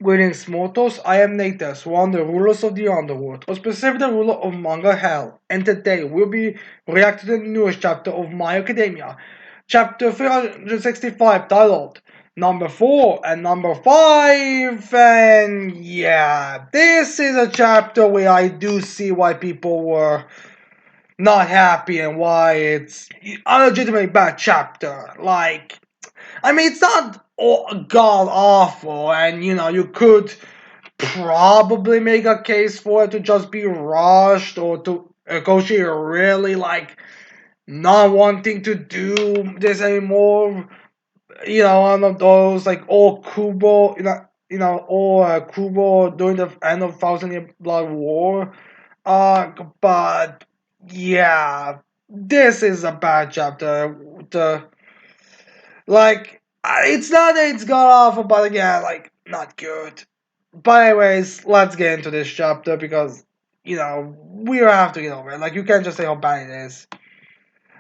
Greetings, mortals. I am Natus, one of the rulers of the underworld, or specifically the ruler of Manga Hell, and today we'll be reacting to the newest chapter of My Academia, chapter 365, titled Number 4 and Number 5. And yeah, this is a chapter where I do see why people were not happy and why it's a legitimately bad chapter. Like, I mean, it's not god awful, and you could probably make a case for it to just be rushed or to Koshi really like not wanting to do this anymore. One of those like all Kubo, all Kubo during the end of Thousand Year Blood War. But yeah, this is a bad chapter. The it's not that it's got awful, but again, like not good. But anyways, let's get into this chapter because we have to get over it. Like you can't just say how bad it is.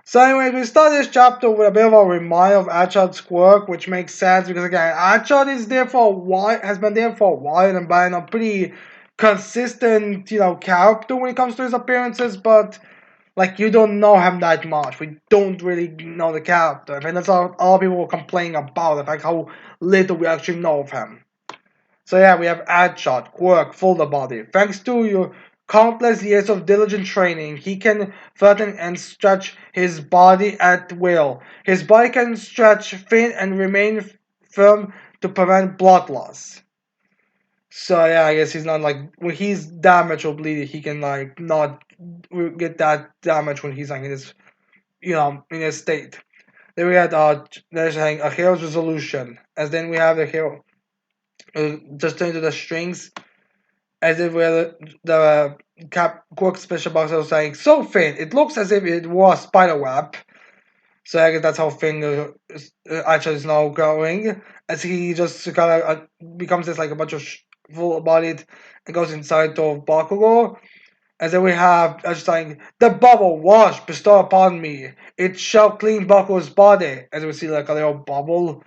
So anyways, we start this chapter with a bit of a reminder of Achad's quirk, which makes sense because again, Achad is there for a while, has been there for a while and been a pretty consistent, character when it comes to his appearances, but like you don't know him that much. We don't really know the character. I mean that's all people were complaining about, like how little we actually know of him. So yeah, we have Adshot, Quirk, Fuller Body. Thanks to your countless years of diligent training, he can flatten and stretch his body at will. His body can stretch thin and remain firm to prevent blood loss. So yeah, I guess he's not like when he's damaged or bleeding, he can like not get that damage when he's like in his in his state. Then we had there's like a hero's resolution, as then we have the hero just turn to the strings as if we're the Cap Quark special box was saying so thin. It looks as if it was spider web. So I guess that's how Finn actually is now growing as he just kind of becomes this like a bunch of full bodied and goes inside of Bakugo. And then we have just saying the bubble wash bestow upon me. It shall clean Bakugo's body. As we see like a little bubble.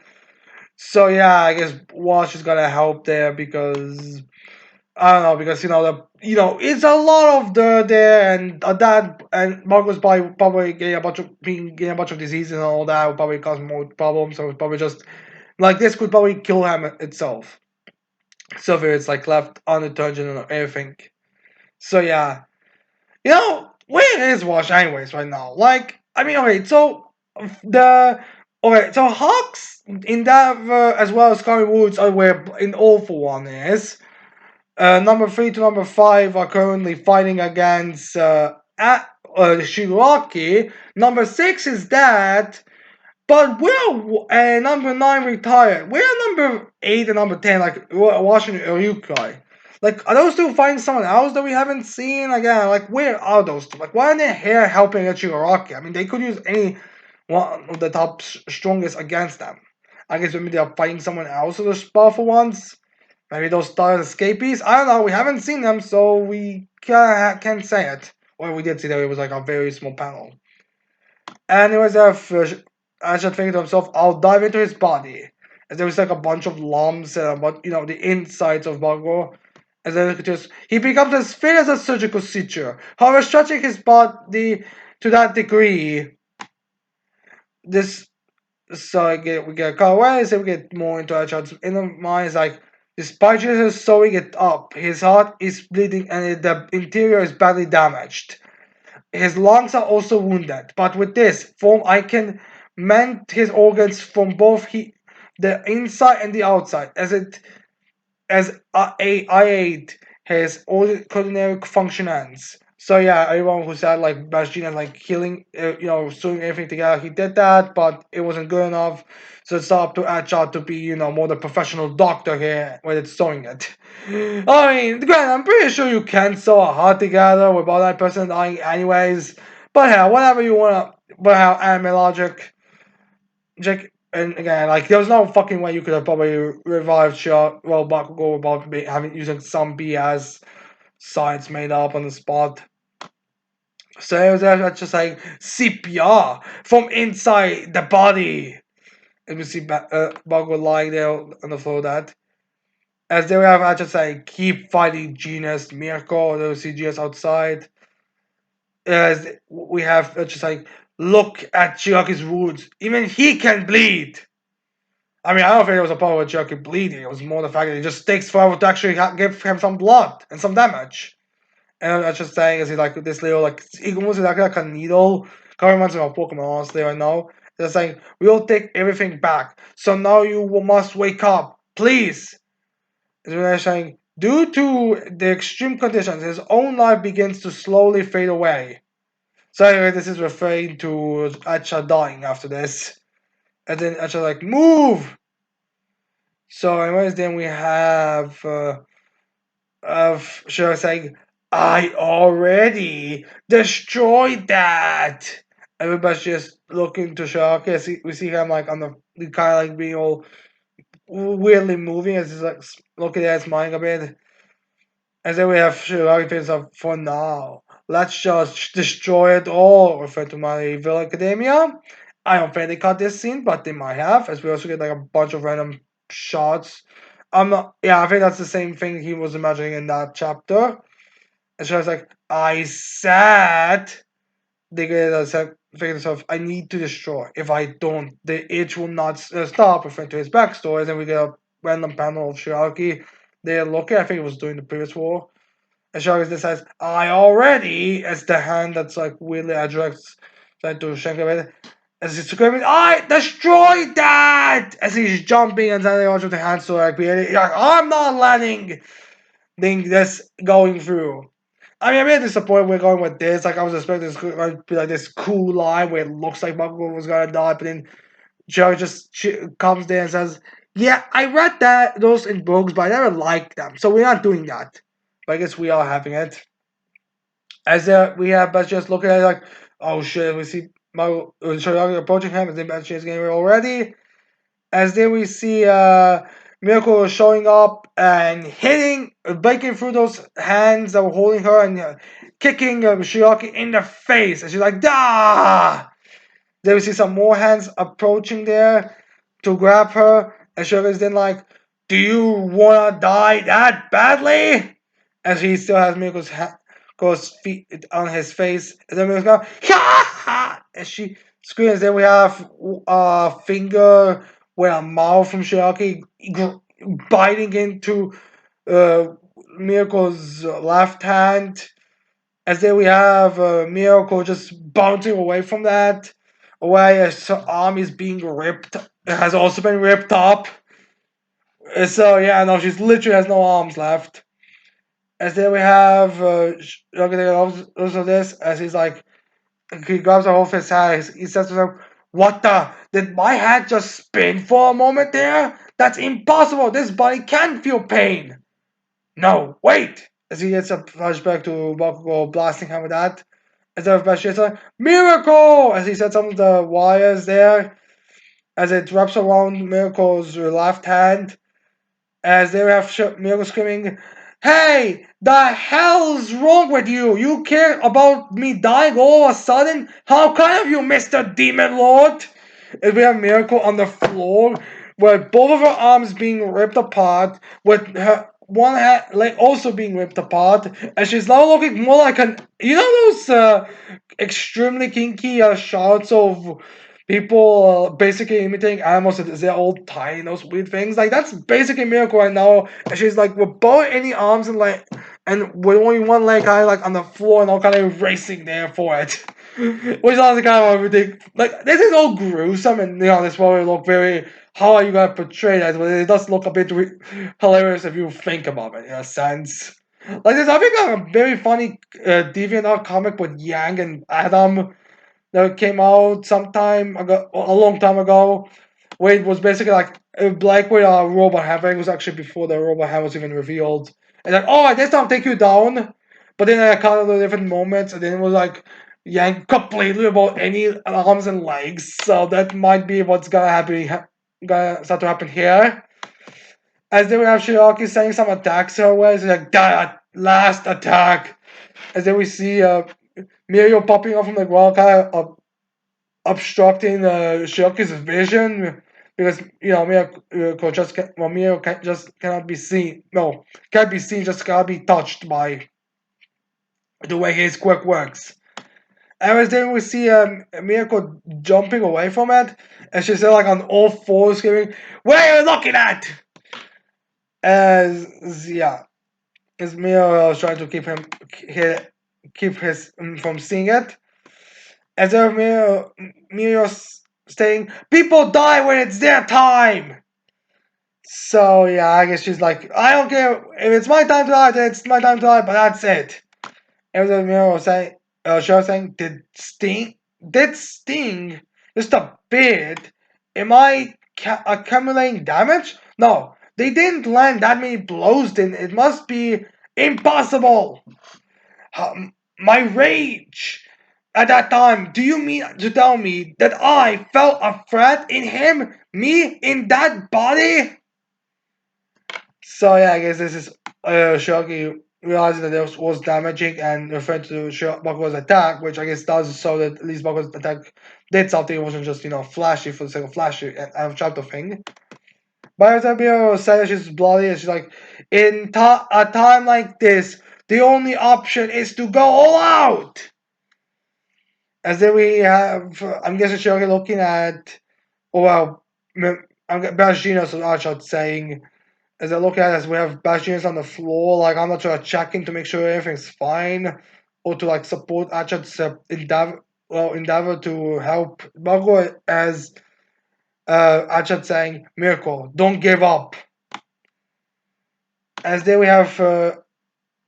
So yeah, I guess wash is gonna help there because I don't know because it's a lot of dirt there and that and Marcos probably getting a bunch of diseases and all that will probably cause more problems. So it's probably just like this could probably kill him itself. So if it's like left unattended and everything. So yeah, where is Wash anyways right now? Like I mean, okay, so the so Hawks in that as well as Curry Woods are where in all for one is. Number 3 to number 5 are currently fighting against Shiraki. Number 6 is that, but we're number 9 retired. We're number 8 and number 10, like Washington Ryukai. Like, are those two fighting someone else that we haven't seen? Again, like, where are those two? Like, why are they here helping at Shigaraki? I mean, they could use any one of the top strongest against them. I guess maybe they're fighting someone else with the powerful ones. Maybe those stars escapees. I don't know. We haven't seen them, so we can't say it. Or we did see that it was like a very small panel. And it was a fish. Ashad thinking to himself, "I'll dive into his body." As there was like a bunch of lumps and about the insides of Bago. As then he becomes as thin as a surgical suture. However, stretching his body to that degree, this we get cut away, so we get more into Ashad's inner mind. It's like despite Jesus sewing it up, his heart is bleeding and the interior is badly damaged. His lungs are also wounded, but with this form I can mend his organs from both the inside and the outside, I aid his ordinary functions. So yeah, everyone who said like Bashina like healing, sewing everything together, he did that, but it wasn't good enough. So it's up to Achad to be, more the professional doctor here when it's sewing it. I mean, granted, I'm pretty sure you can sew a heart together without that person dying anyways. But yeah, whatever you wanna, but how anime logic, Jake, and again, like there was no fucking way you could have probably revived Bakugo without having using some BS science made up on the spot. So it was just like CPR from inside the body. And we see Bakugo lying there on the floor. That As they have I just like keep fighting Genius, Mirko, the CGS outside. As we have just like look at Chiraki's wounds. Even he can bleed. I mean, I don't think it was a problem with Chiraki bleeding. It was more the fact that it just takes forever to actually give him some blood and some damage. And I'm just saying, is he like this little like he almost like a needle? Kind of reminds me of Pokemon, honestly. I know. They're saying we'll take everything back. So now you must wake up, please. They're saying due to the extreme conditions, his own life begins to slowly fade away. So anyway, this is referring to Acha dying after this, and then Acha like move. So anyways, then we have of Shiro saying, I already destroyed that. Everybody's just looking to Shiraki. We see him like on the kind of like being all weirdly moving as he's like looking at his mind a bit. And then we have Shiraki thinks of for now. Let's just destroy it all, refer to My Evil Academia. I don't think they cut this scene, but they might have, as we also get like a bunch of random shots. Yeah, I think that's the same thing he was imagining in that chapter. And she was like, I said they get a figure of I need to destroy. If I don't, the itch will not stop, referring to his backstory. And then we get a random panel of Shiraki. They're looking, I think it was during the previous war. And Shiraki just says, I already, as the hand that's like weirdly addressed trying to Shanka as he's screaming, I destroyed that! As he's jumping and then also the hands to like, I'm not letting this going through. I mean, I'm really disappointed we're going with this. Like, I was expecting this to be like this cool line where it looks like Bakugo was gonna die, but then Joe just comes there and says, "Yeah, I read those in books, but I never liked them, so we're not doing that." But I guess we are having it. As we have but just looking at it like, "Oh shit!" We see Mago Shoyagi approaching him, and then Banshee is getting ready already. As then we see Miracle showing up and hitting, breaking through those hands that were holding her and kicking Shiaki in the face. And she's like, "Dah!" Then we see some more hands approaching there to grab her. And Shiaki's then like, "Do you wanna die that badly?" As he still has Miracle's feet on his face. And then Miracle goes, "Ha!" As she screams. Then we have a finger with a mouth from Shiaki biting into uh, Miracle's left hand. As then we have Miracle just bouncing away from that, away as her arm is being ripped. It has also been ripped up. So yeah, no, she's literally has no arms left. As then we have also this as he's like he grabs a hold of his hand. He says to himself, "What the? Did my hand just spin for a moment there? That's impossible. This body can feel pain." No, wait! As he gets a flashback to Bakugo blasting him with that. As the flashback like, Miracle! As he said some of the wires there. As it wraps around Miracle's left hand. As they have Miracle screaming, Hey! The hell's wrong with you? You care about me dying all of a sudden? How kind of you, Mr. Demon Lord? And we have Miracle on the floor with both of her arms being ripped apart, with her one hand leg also being ripped apart, and she's now looking more like an those extremely kinky shots of people basically imitating animals that they're all tying those weird things. Like that's basically Miracle right now. And she's like without any arms and like and with only one leg kind of like on the floor and all kind of racing there for it. Which is honestly kind of ridiculous. Like this is all gruesome and this probably look very how are you gonna portray that? But it does look a bit hilarious if you think about it in a sense. Like there's I think a very funny DeviantArt comic with Yang and Adam that came out sometime ago, a long time ago, where it was basically like a black with a robot hand. I think it was actually before the robot hand was even revealed. And like, oh, this time take you down. But then I cut the different moments, and then it was like yank completely about any arms and legs. So that might be what's gonna happen. Gonna start to happen here. As they were actually saying some attacks her way, it's like that last attack. As then we see Mirio popping up from the ground, kind of obstructing Shirky's vision because Miyako just can, well, Miyako just cannot be seen. No, can't be seen, just cannot be touched by the way his quirk works. And then we see Miyako jumping away from it, and she's there like on all fours, screaming, "Where are you looking at?" As yeah, as Mio is trying to keep his from seeing it. As if Mio's saying, "People die when it's their time." So yeah, I guess she's like, "I don't care if it's my time to die, then it's my time to die." But that's it. And then Mio was saying, she was saying, Did Sting just a bit? Am I accumulating damage? No, they didn't land that many blows. Then it must be impossible. My rage at that time. Do you mean to tell me that I felt a threat in him? Me in that body? So yeah, I guess this is Shoki realizing that this was damaging and referring to Bakugo's attack, which I guess does show that at least Bakugo's attack did something. It wasn't just flashy for the sake of flashy and out of chapter thing. By the time Mio said that she's bloody, and she's like, in a time like this, the only option is to go all out. As then we have, I'm guessing Shoki looking at, oh well, I'm Bashino's Archot saying, as I look at it, as we have Bashino's on the floor, like I'm not sure checking to make sure everything's fine, or to like support Archot's endeavor to help Bago as Archot saying, Miracle, don't give up. As then we have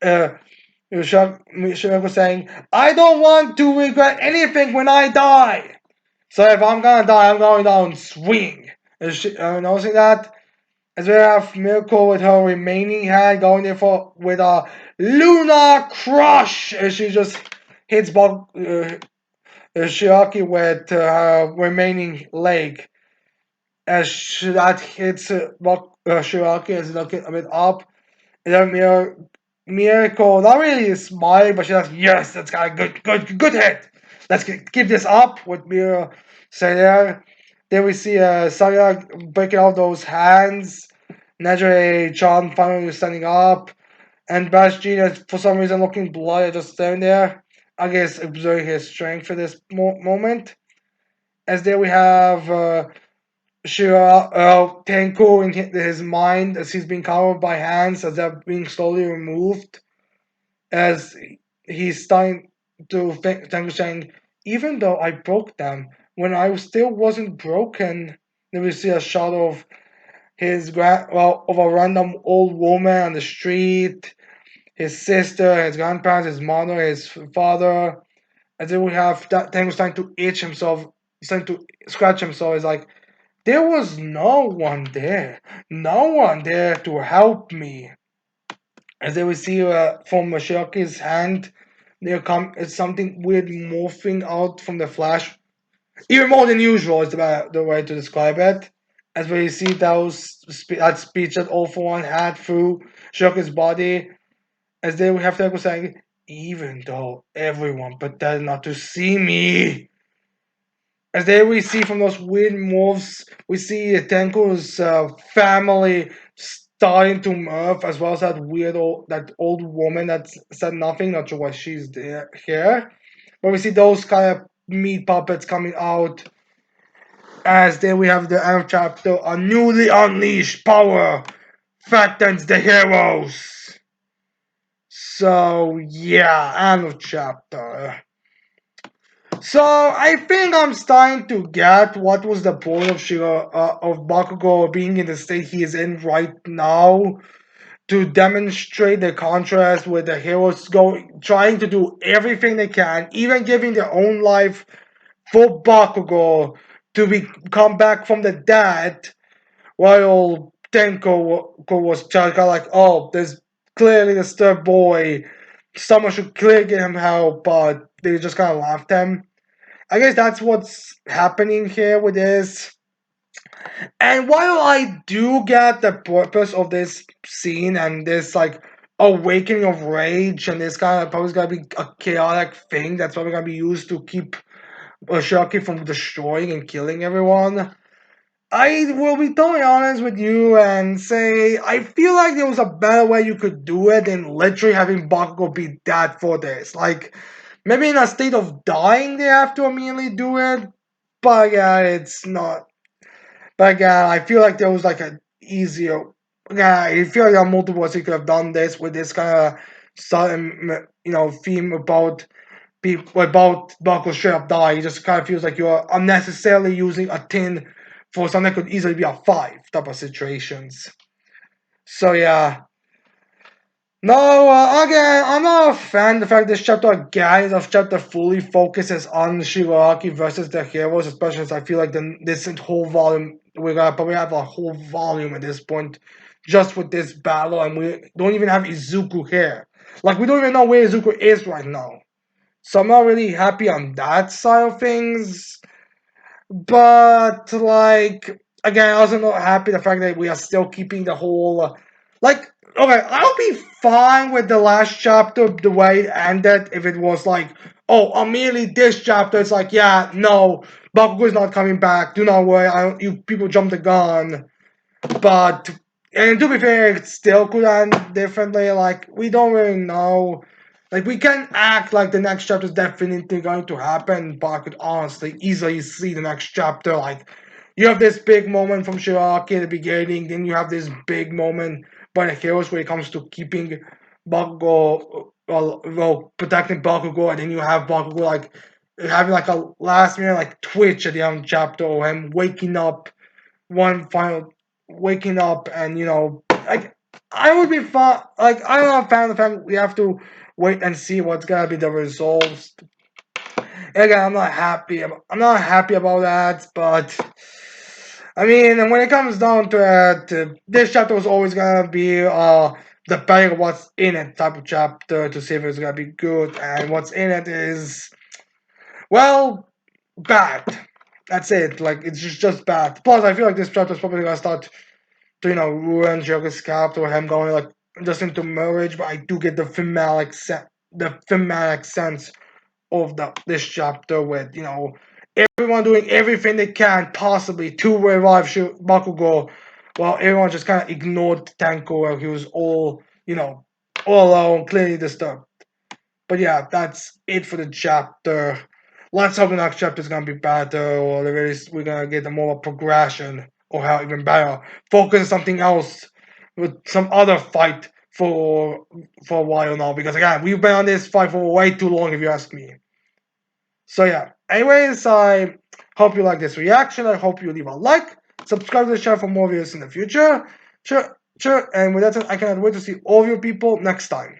Shirako saying, I don't want to regret anything when I die. So if I'm gonna die, I'm going down swing. Noticing that, as we have Mirko with her remaining hand going in for with a Luna Crush, as she just hits Shiaki with her remaining leg. As that hits Shiaki as looking a bit up, and then Miracle not really smiling, but she's like, yes, that's got a good hit. Let's keep this up with Mira say there. Then we see Saya breaking off those hands. Naturally, Chan finally standing up. And Bash Gina, for some reason, looking bloody, just standing there. I guess observing his strength for this moment. As there we have Shira Tenko in his mind as he's being covered by hands as they're being slowly removed. As he's starting to think, saying, even though I broke them, when I still wasn't broken, then we see a shot of of a random old woman on the street, his sister, his grandparents, his mother, his father, and then we have that thing was trying to itch himself, trying to scratch himself. It's like there was no one there to help me. As then we see from Shirki's hand, there come it's something weird morphing out from the flash, even more than usual is the way to describe it. As we see that speech that All For One had through Shirki's body, as they would have to saying, even though everyone pretended not to see me. As there we see from those weird moves, we see Tenko's family starting to move, as well as that old woman that said nothing, not sure why she's there here. But we see those kind of meat puppets coming out. As then we have the end of chapter, a newly unleashed power fattens the heroes. So yeah, end of chapter. So I think I'm starting to get what was the point of of Bakugo being in the state he is in right now, to demonstrate the contrast with the heroes trying to do everything they can, even giving their own life for Bakugo to come back from the dead, while Tenko was just kind of like, oh, there's clearly this third boy, someone should clearly get him help, but they just kind of laughed him. I guess that's what's happening here with this. And while I do get the purpose of this scene and this like awakening of rage and this kind of probably gonna be a chaotic thing that's probably gonna be used to keep Shoki from destroying and killing everyone. I will be totally honest with you and say I feel like there was a better way you could do it than literally having Bakugo be dead for this. Like maybe in a state of dying they have to immediately do it. But yeah, it's not. But again, I feel like there was like an easier. Yeah, I feel like there are multiple ways you could have done this with this kind of sudden, theme about people about Bakugo straight up die. It just kind of feels like you're unnecessarily using a tin for something that could easily be a 5 type of situations. So yeah. No, again, I'm not a fan of the fact this chapter again this chapter fully focuses on Shigaraki versus the heroes, especially as I feel like this whole volume we're gonna probably have a whole volume at this point just with this battle, and we don't even have Izuku here. Like we don't even know where Izuku is right now. So I'm not really happy on that side of things. But like again, I also not happy the fact that we are still keeping the whole like okay, I'll be fine with the last chapter the way it ended if it was like, oh, immediately this chapter it's like, yeah, no, Bakugo is not coming back. Do not worry, you people jumped the gun. But and to be fair, it still could end differently. Like we don't really know. Like we can act like the next chapter is definitely going to happen, but I could honestly easily see the next chapter. Like you have this big moment from Shiraki at the beginning, then you have this big moment by the heroes where it comes to keeping Bakugo, protecting Bakugo, and then you have Bakugo like having like a last minute like twitch at the end of the chapter, or him waking up one final waking up and like I would be fine. Like I'm not a fan of the fact we have to wait and see what's gonna be the results. Again, I'm not happy about that, but I mean, when it comes down to it, this chapter was always gonna be depending on what's in it type of chapter to see if it's gonna be good, and what's in it is well bad. That's it. Like it's just bad. Plus, I feel like this chapter is probably gonna start to ruin Joker's character or him going like just into marriage, but I do get the thematic sense of this chapter with everyone doing everything they can possibly to revive Bakugo, while everyone just kind of ignored Tenko where he was all alone, clearly disturbed. But yeah, that's it for the chapter. Let's hope the next chapter is gonna be better, or we're gonna get a more progression, or how even better. Focus on something else with some other fight for a while now, because again, we've been on this fight for way too long, if you ask me. So yeah. Anyways, I hope you like this reaction. I hope you leave a like, subscribe to the channel for more videos in the future. Sure. And with that said, I cannot wait to see all of you people next time.